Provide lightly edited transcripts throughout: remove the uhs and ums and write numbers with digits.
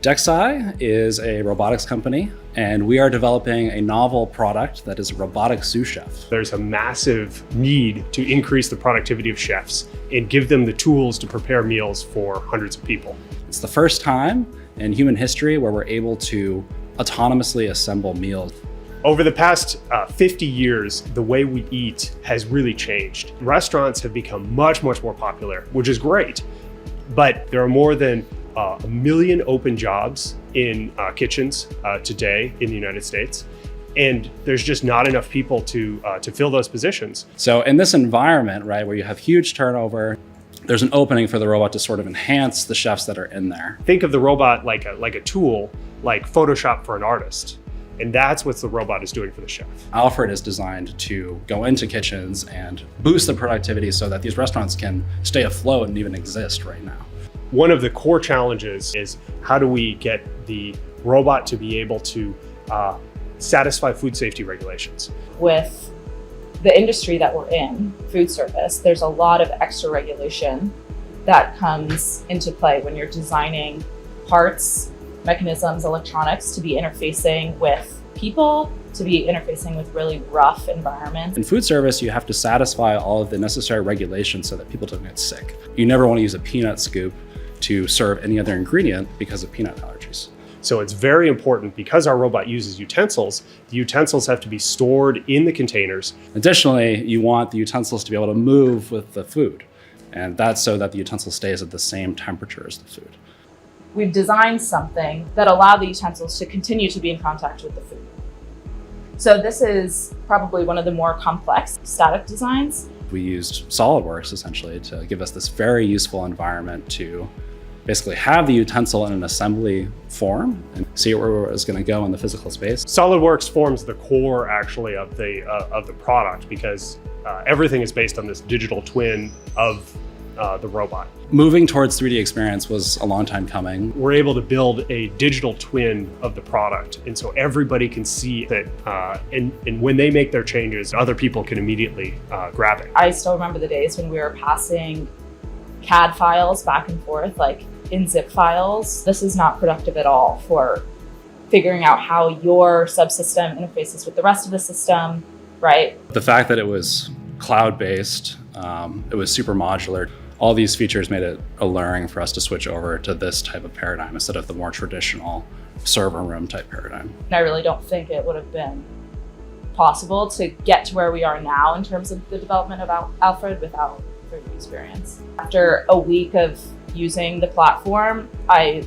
DEXAI is a robotics company, and we are developing a novel product that is a robotic sous chef. There's a massive need to increase the productivity of chefs and give them the tools to prepare meals for hundreds of people. It's the first time in human history where we're able to autonomously assemble meals. Over the past 50 years, the way we eat has really changed. Restaurants have become much more popular, which is great. But there are more than 1 million open jobs in kitchens today in the United States. And there's just not enough people to fill those positions. So in this environment, right, where you have huge turnover, there's an opening for the robot to sort of enhance the chefs that are in there. Think of the robot like a tool, like Photoshop for an artist. And that's what the robot is doing for the chef. Alfred is designed to go into kitchens and boost the productivity so that these restaurants can stay afloat and even exist right now. One of the core challenges is how do we get the robot to be able to satisfy food safety regulations? With the industry that we're in, food service, there's a lot of extra regulation that comes into play when you're designing parts, mechanisms, electronics to be interfacing with people, to be interfacing with really rough environments. In food service, you have to satisfy all of the necessary regulations so that people don't get sick. You never want to use a peanut scoop to serve any other ingredient because of peanut allergies. So it's very important, because our robot uses utensils, the utensils have to be stored in the containers. Additionally, you want the utensils to be able to move with the food, and that's so that the utensil stays at the same temperature as the food. We've designed something that allows the utensils to continue to be in contact with the food. So this is probably one of the more complex static designs. We used SOLIDWORKS essentially to give us this very useful environment to basically have the utensil in an assembly form and see where it's going to go in the physical space. SOLIDWORKS forms the core actually of the product, because everything is based on this digital twin of the robot. Moving towards 3D experience was a long time coming. We're able to build a digital twin of the product, and so everybody can see that, and when they make their changes, other people can immediately grab it. I still remember the days when we were passing CAD files back and forth, like in zip files. This is not productive at all for figuring out how your subsystem interfaces with the rest of the system, right? The fact that it was cloud-based, it was super modular. All these features made it alluring for us to switch over to this type of paradigm instead of the more traditional server room type paradigm. I really don't think it would have been possible to get to where we are now in terms of the development of Alfred without 3D experience. After a week of using the platform, I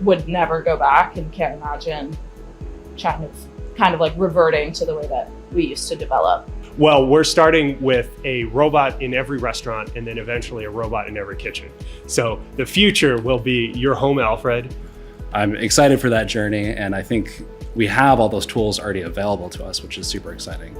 would never go back and can't imagine kind of reverting to the way that we used to develop. Well, we're starting with a robot in every restaurant and then eventually a robot in every kitchen. So the future will be your home, Alfred. I'm excited for that journey, and I think we have all those tools already available to us, which is super exciting.